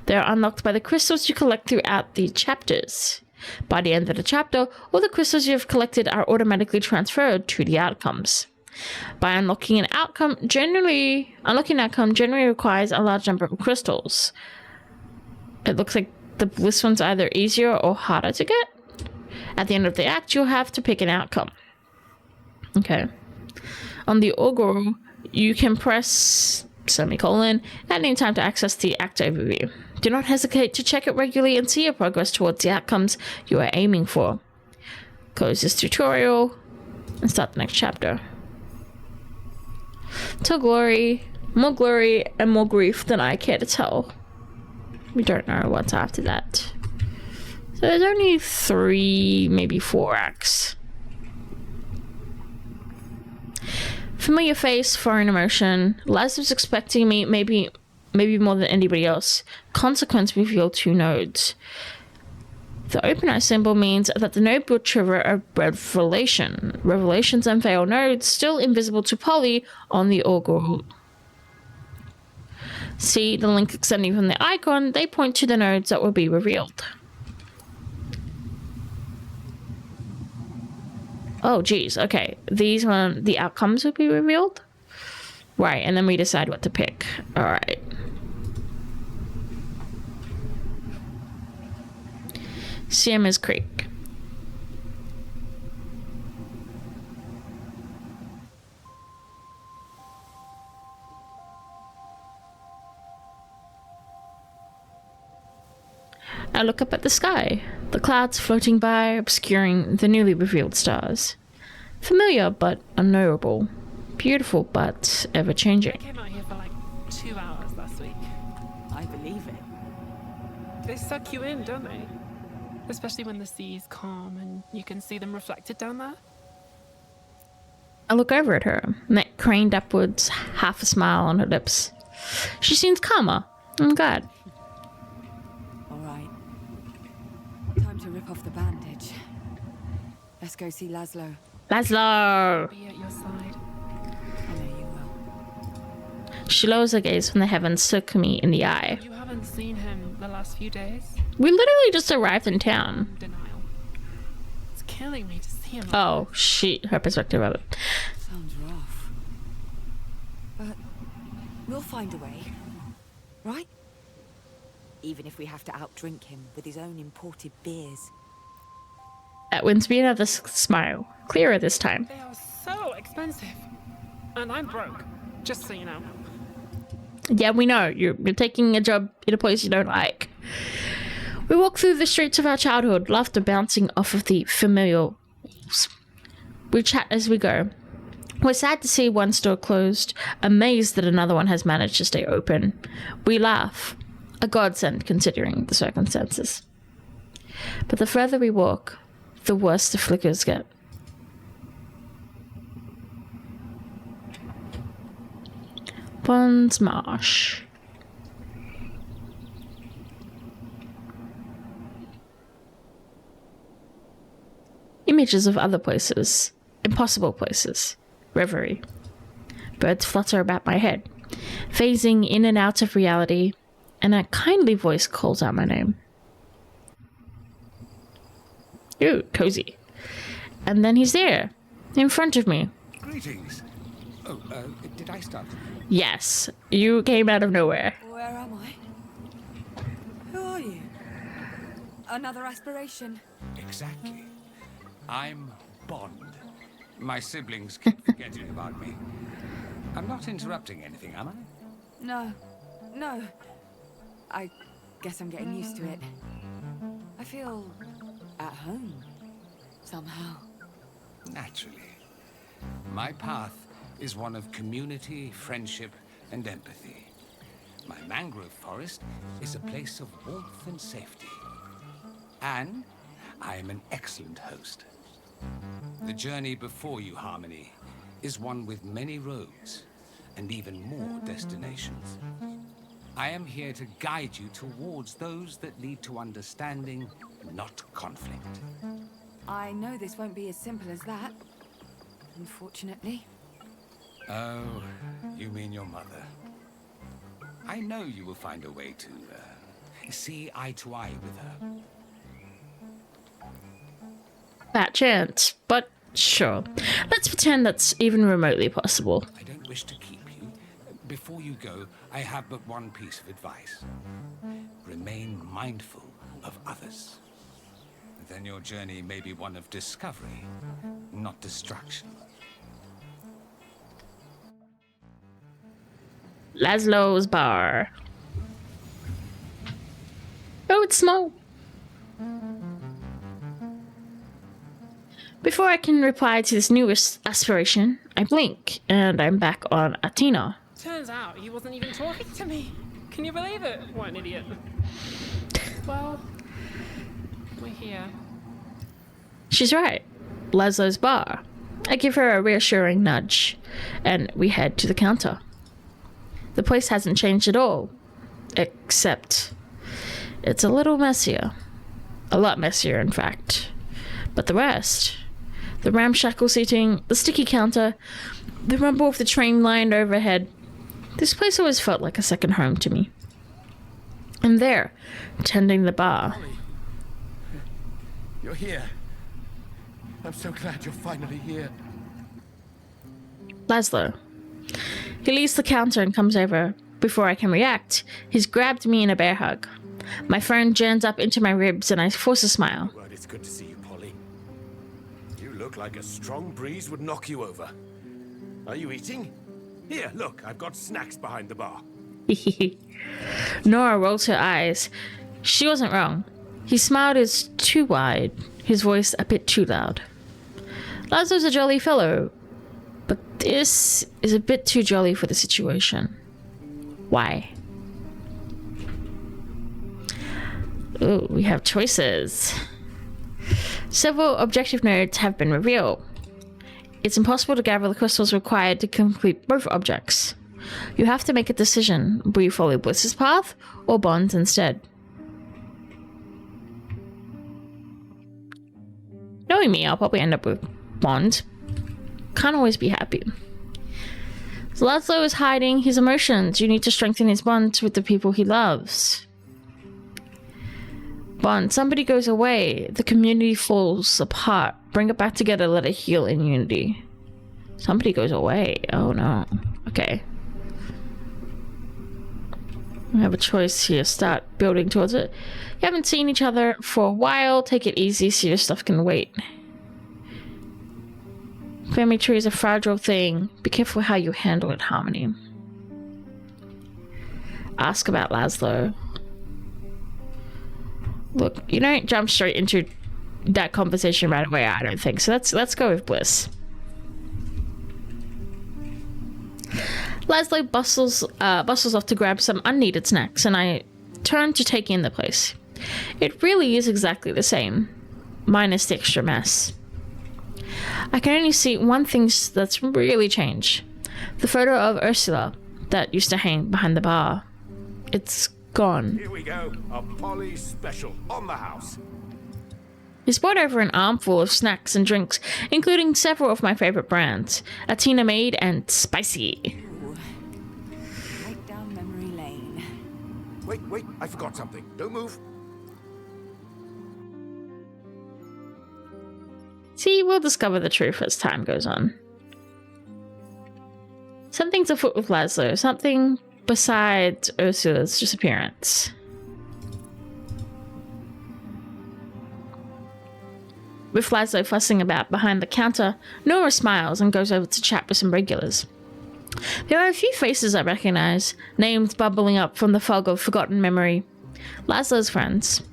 They are unlocked by the crystals you collect throughout the chapters. By the end of the chapter, all the crystals you have collected are automatically transferred to the outcomes. By unlocking an outcome generally requires a large number of crystals. It looks like this one's either easier or harder to get. At the end of the act, you'll have to pick an outcome. Okay. On the augur, you can press semicolon at any time to access the act overview. Do not hesitate to check it regularly and see your progress towards the outcomes you are aiming for. Close this tutorial and start the next chapter. Till glory, and more grief than I care to tell. We don't know what's after that. So there's only 3, maybe 4 acts. Familiar face, foreign emotion. Laz was expecting me, maybe more than anybody else. Consequence revealed 2 nodes. The open eye symbol means that the node will trigger a revelation. Revelations unveil nodes still invisible to Polly on the augur. See the link extending from the icon, they point to the nodes that will be revealed. Oh geez, okay. These the outcomes will be revealed? Right, and then we decide what to pick. Alright. Siema's Creek. I look up at the sky, the clouds floating by, obscuring the newly revealed stars. Familiar but unknowable. Beautiful but I ever-changing. came out here for like 2 hours last week. I believe it. They suck you in, don't they? Especially when the sea's calm and you can see them reflected down there. I look over at her, neck craned upwards, half a smile on her lips. She seems calmer. I'm glad. All right. Time to rip off the bandage. Let's go see Laszlo. Laszlo! Be at your side. I know you will. She lowers her gaze from the heavens to look me in the eye. You haven't seen him the last few days? We literally just arrived in town. Denial. It's killing me to see him. Oh, her perspective of it. Sounds rough. But we'll find a way. Right? Even if we have to outdrink him with his own imported beers. That wins me another smile. Clearer this time. They are so expensive. And I'm broke, just so you know. Yeah, we know. You're taking a job in a place you don't like. We walk through the streets of our childhood, laughter bouncing off of the familiar walls. We chat as we go. We're sad to see one store closed, amazed that another one has managed to stay open. We laugh. A godsend considering the circumstances. But the further we walk, the worse the flickers get. Bonds Marsh. images of other places, impossible places, reverie. Birds flutter about my head, phasing in and out of reality, and a kindly voice calls out my name. Ooh, cozy. And then he's there, in front of me. Greetings. Oh, did I start? Yes, you came out of nowhere. Where am I? Who are you? Another aspiration. Exactly. I'm Bond. My siblings keep forgetting about me. I'm not interrupting anything, am I? No. I guess I'm getting used to it. I feel at home, somehow. Naturally. My path is one of community, friendship, and empathy. My mangrove forest is a place of warmth and safety. And I am an excellent host. The journey before you, Harmony, is one with many roads and even more destinations. I am here to guide you towards those that lead to understanding, not conflict. I know this won't be as simple as that, unfortunately. Oh, you mean your mother. I know you will find a way to see eye to eye with her. That chance, but sure. Let's pretend that's even remotely possible. I don't wish to keep you. Before you go, I have but one piece of advice. Remain mindful of others. Then your journey may be one of discovery, not destruction. Laszlo's bar. Oh, it's small. Before I can reply to this newest aspiration, I blink, and I'm back on Athena. Turns out he wasn't even talking to me. Can you believe it? What an idiot. Well, we're here. She's right. Laszlo's bar. I give her a reassuring nudge, and we head to the counter. The place hasn't changed at all, except it's a little messier. A lot messier, in fact. But the rest, the ramshackle seating, the sticky counter, the rumble of the train line overhead, this place always felt like a second home to me. And there, tending the bar. You're here. I'm so glad you're finally here. Laszlo. He leaves the counter and comes over. Before I can react, he's grabbed me in a bear hug. My phone jams up into my ribs and I force a smile. Well, it's good to see you, Polly. You look like a strong breeze would knock you over. Are you eating? Here, look, I've got snacks behind the bar. Nora rolls her eyes. She wasn't wrong. His smile is too wide, his voice a bit too loud. Laszlo's a jolly fellow, but this is a bit too jolly for the situation. Why? Ooh, we have choices. Several objective nodes have been revealed. It's impossible to gather the crystals required to complete both objects. You have to make a decision. Will you follow Bliss's path or Bond's instead? Knowing me, I'll probably end up with Bond. Can't always be happy. So Laszlo is hiding his emotions. You need to strengthen his bonds with the people he loves. Bond, somebody goes away. The community falls apart. Bring it back together. Let it heal in unity. Somebody goes away. Oh no. Okay. We have a choice here. Start building towards it. You haven't seen each other for a while. Take it easy so your stuff can wait. Family tree is a fragile thing. Be careful how you handle it, Harmony. Ask about Laszlo. Look, you don't jump straight into that conversation right away, I don't think. So let's go with Bliss. Laszlo bustles off to grab some unneeded snacks, and I turn to take in the place. It really is exactly the same, minus the extra mess. I can only see one thing that's really changed. The photo of Ursula that used to hang behind the bar. It's gone. Here we go. A Polly special on the house. He's brought over an armful of snacks and drinks, including several of my favorite brands, Atina Maid and Spicy. Right down memory lane. Wait, I forgot something. Don't move. See, we'll discover the truth as time goes on. Something's afoot with Laszlo, something besides Ursula's disappearance. With Laszlo fussing about behind the counter, Nora smiles and goes over to chat with some regulars. There are a few faces I recognize, names bubbling up from the fog of forgotten memory. Laszlo's friends.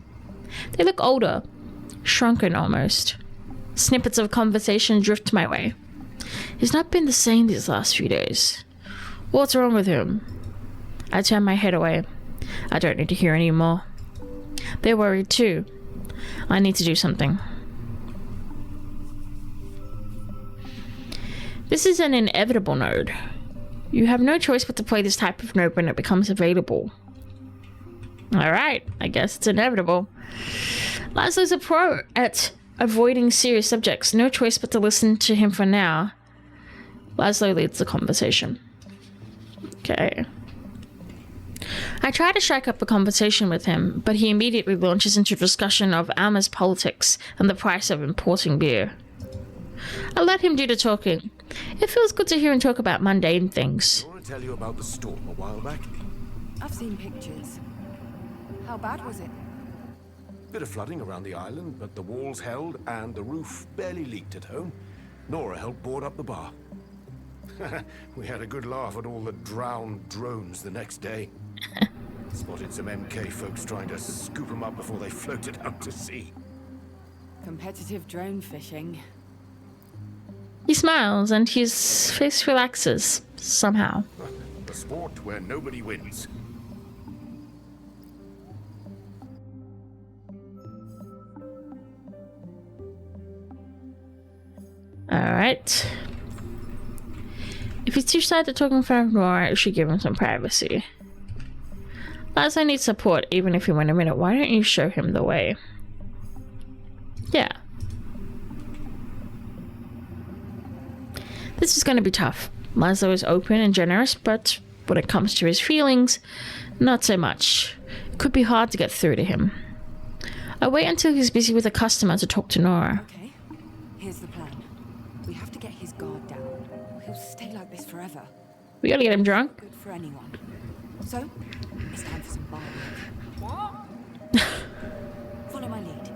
They look older, shrunken almost. Snippets of conversation drift my way. He's not been the same these last few days. What's wrong with him? I turn my head away. I don't need to hear any more. They're worried too. I need to do something. This is an inevitable node. You have no choice but to play this type of node when it becomes available. Alright, I guess it's inevitable. Laszlo's a pro at avoiding serious subjects. No choice but to listen to him for now. Laszlo leads the conversation. Okay. I try to strike up a conversation with him, but he immediately launches into a discussion of Alma's politics and the price of importing beer. I let him do the talking. It feels good to hear him talk about mundane things. I want to tell you about the storm a while back. I've seen pictures. How bad was it? Bit of flooding around the island, but the walls held and the roof barely leaked at home. Nora helped board up the bar. We had a good laugh at all the drowned drones the next day. Spotted some MK folks trying to scoop them up before they floated out to sea. Competitive drone fishing. He smiles and his face relaxes, somehow. A sport where nobody wins. Alright. If he's too shy to talk in front of Nora, it should give him some privacy. Laszlo needs support, even if he went a minute. Why don't you show him the way? Yeah. This is going to be tough. Laszlo is open and generous, but when it comes to his feelings, not so much. It could be hard to get through to him. I wait until he's busy with a customer to talk to Nora. Okay, here's the plan. We have to get his guard down. He'll stay like this forever. We gotta get him drunk. Good for anyone. So, it's time for some bar work. Follow my lead.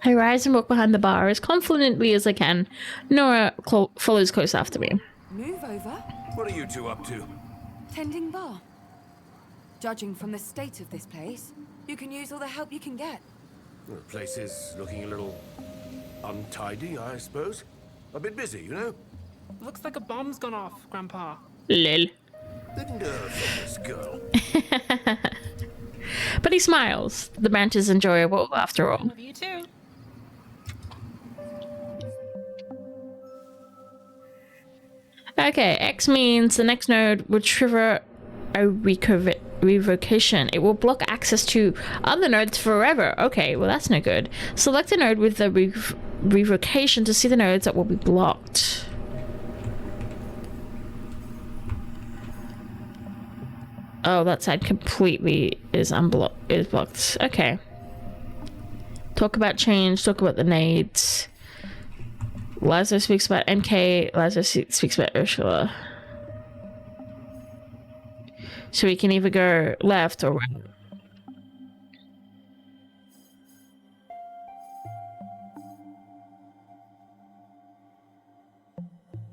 I rise and walk behind the bar as confidently as I can. Nora follows close after me. Move over. What are you two up to? Tending bar. Judging from the state of this place, you can use all the help you can get. The place is looking a little untidy, I suppose. A bit busy, you know? Looks like a bomb's gone off, Grandpa. Lil. The nerves of this girl. But he smiles. The banter's enjoyable, after all. Love you too. Okay, X means the next node will trigger a revocation. It will block access to other nodes forever. Okay, well that's no good. Select a node with the revocation to see the nodes that will be blocked. Oh, that side completely is blocked. Okay. Talk about change, talk about the nades. Laszlo speaks about MK, Laszlo speaks about Ursula. So we can either go left or right.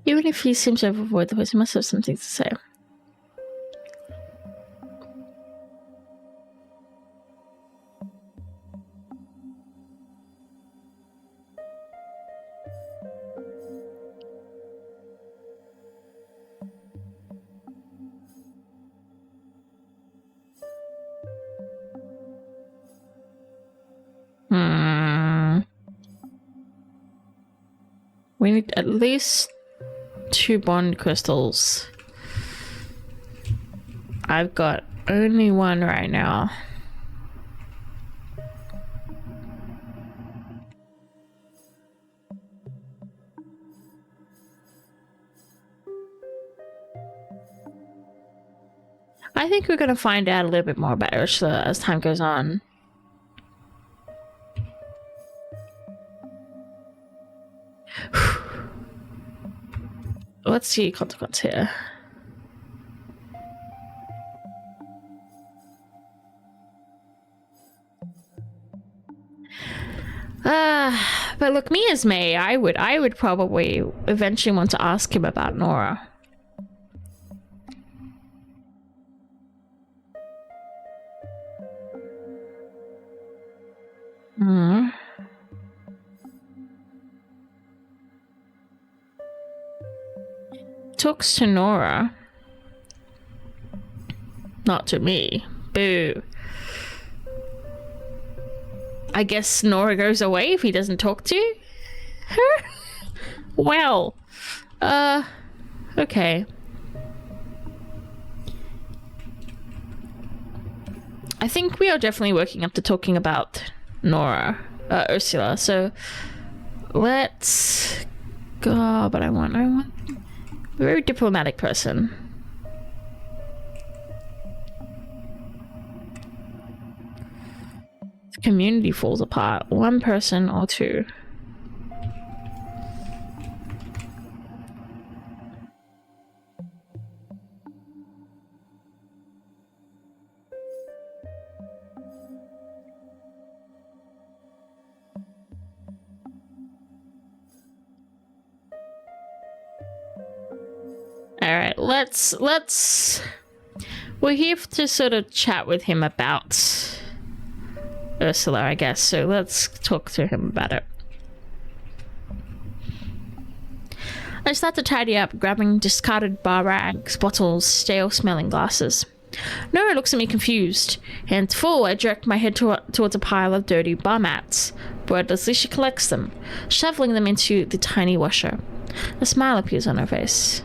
Even if he seems to avoid the place, he must have something to say. We need at least 2 bond crystals. I've got only 1 right now. I think we're going to find out a little bit more about Ursula as time goes on. Let's see consequence here. But look, me as May, I would probably eventually want to ask him about Nora. Hmm. Talks to Nora. Not to me. Boo. I guess Nora goes away if he doesn't talk to her? Well. Okay. I think we are definitely working up to talking about Nora. Ursula. So, let's go. But I want a very diplomatic person. The community falls apart. One person or two. Alright, let's... We're here to sort of chat with him about Ursula, I guess, so let's talk to him about it. I start to tidy up, grabbing discarded bar rags, bottles, stale-smelling glasses. Nora looks at me confused. Hands full, I direct my head towards a pile of dirty bar mats. Wordlessly, she collects them, shoveling them into the tiny washer. A smile appears on her face.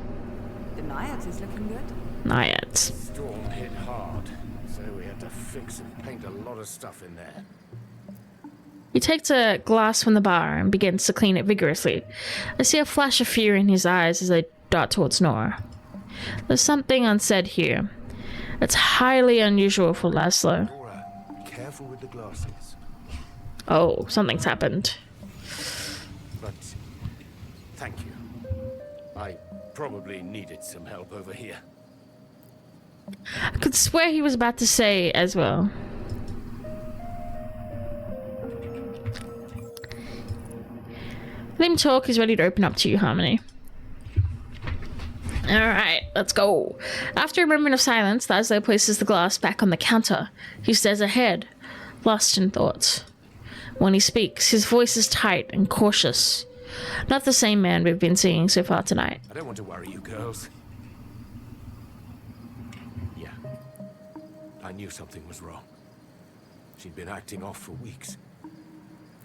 The Naiad is looking good. Naiad. Storm hit hard, so we had to fix and paint a lot of stuff in there. He takes a glass from the bar and begins to clean it vigorously. I see a flash of fear in his eyes as I dart towards Nora. There's something unsaid here. It's highly unusual for Laszlo. Nora, careful with the glasses. Oh, something's happened. But thank you. I probably needed some help over here. I could swear he was about to say as well. Let him talk. He's ready to open up to you, Harmony. Alright, let's go. After a moment of silence, Laszlo places the glass back on the counter. He stares ahead, lost in thought. When he speaks, his voice is tight and cautious. Not the same man we've been seeing so far tonight. I don't want to worry you girls. Yeah. I knew something was wrong. She'd been acting off for weeks.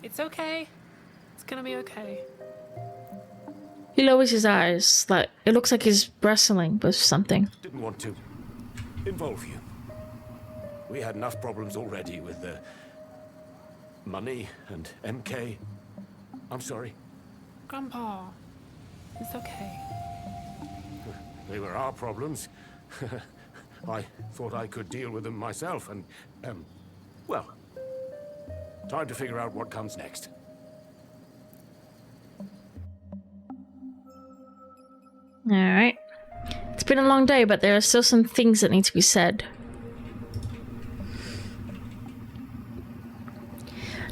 It's okay. It's gonna be okay. He lowers his eyes, like it looks like he's wrestling with something. Didn't want to involve you. We had enough problems already with the money and MK. I'm sorry. Grandpa, it's okay. They were our problems. I thought I could deal with them myself and, well, time to figure out what comes next. Alright. It's been a long day, but there are still some things that need to be said.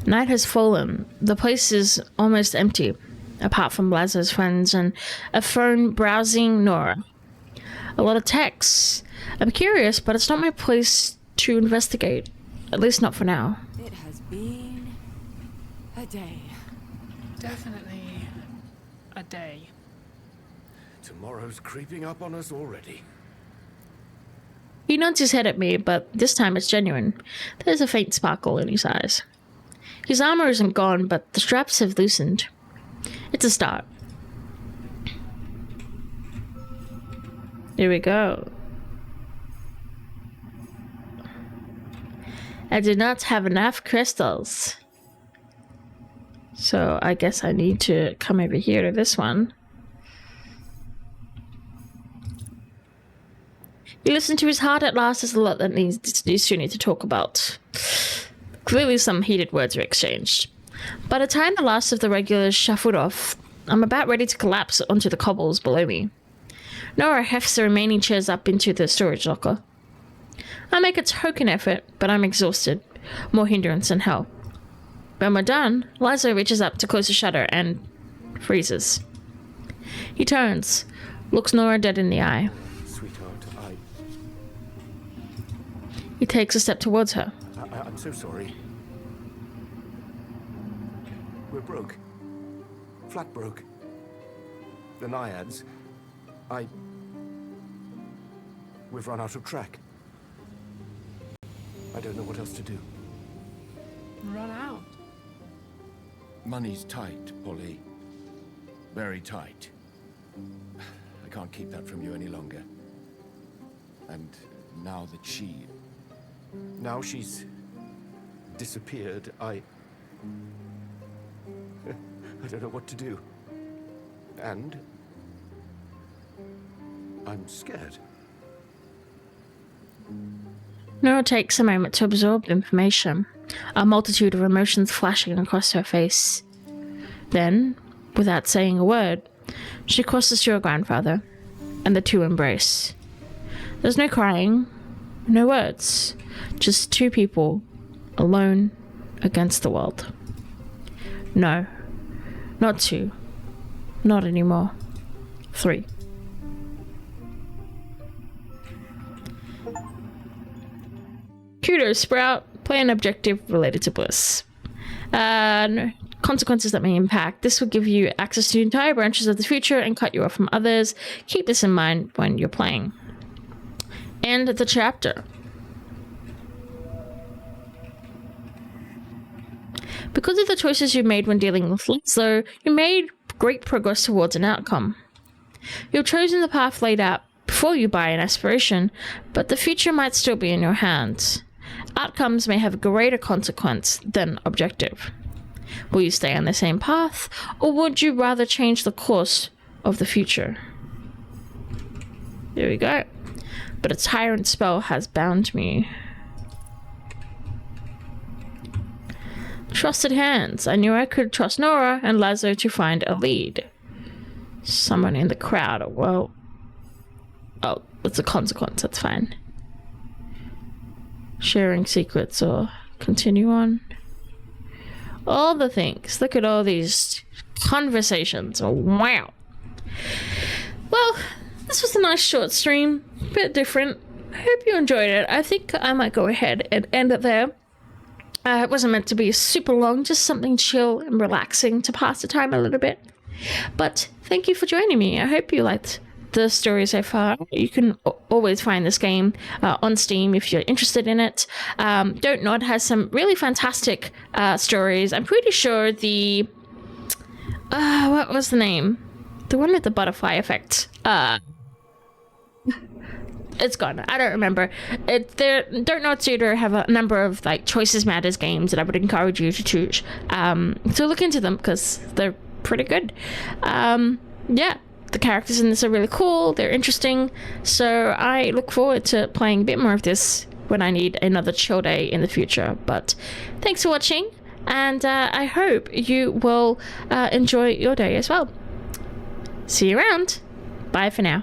Night has fallen. The place is almost empty, apart from Laszlo's friends and a phone browsing Nora. A lot of texts. I'm curious, but it's not my place to investigate. At least not for now. It has been a day. Definitely a day. Tomorrow's creeping up on us already. He nods his head at me, but this time it's genuine. There's a faint sparkle in his eyes. His armor isn't gone, but the straps have loosened. It's a start. Here we go. I do not have enough crystals. So I guess I need to come over here to this one. You listen to his heart at last. There's a lot that you still need to talk about. Clearly some heated words were exchanged. By the time the last of the regulars shuffled off, I'm about ready to collapse onto the cobbles below me. Nora hefts the remaining chairs up into the storage locker. I make a token effort, but I'm exhausted. More hindrance than hell. When we're done, Lazo reaches up to close the shutter and freezes. He turns, looks Nora dead in the eye. Sweetheart, He takes a step towards her. I'm so sorry. We're broke. Flat broke. The Naiads. We've run out of track. I don't know what else to do. Run out. Money's tight, Polly. Very tight. I can't keep that from you any longer. And now that Now she's disappeared, I don't know what to do. And I'm scared. Nora takes a moment to absorb the information, a multitude of emotions flashing across her face. Then, without saying a word, she crosses to her grandfather, and the two embrace. There's no crying, no words, just two people, alone against the world. No, not two, not anymore. 3. Kudos, Sprout. Play an objective related to Bliss. No consequences that may impact. This will give you access to entire branches of the future and cut you off from others. Keep this in mind when you're playing. End the chapter. Because of the choices you made when dealing with Lazo, you made great progress towards an outcome. You've chosen the path laid out before you buy an aspiration, but the future might still be in your hands. Outcomes may have a greater consequence than objective. Will you stay on the same path, or would you rather change the course of the future? There we go. But a tyrant spell has bound me. Trusted hands. I knew I could trust Nora and Lazo to find a lead. Someone in the crowd. Well, oh, it's a consequence. That's fine. Sharing secrets or continue on. All the things. Look at all these conversations. Oh, wow. Well, this was a nice short stream. A bit different. I hope you enjoyed it. I think I might go ahead and end it there. It wasn't meant to be super long, just something chill and relaxing to pass the time a little bit. But thank you for joining me. I hope you liked the story so far. You can always find this game on Steam if you're interested in it. Don't Nod has some really fantastic stories. I'm pretty sure the... what was the name? The one with the butterfly effect. It's gone. I don't remember. Don't Nod Tutor have a number of like Choices Matters games that I would encourage you to choose. So look into them because they're pretty good. Yeah, the characters in this are really cool. They're interesting. So I look forward to playing a bit more of this when I need another chill day in the future. But thanks for watching, and I hope you will enjoy your day as well. See you around. Bye for now.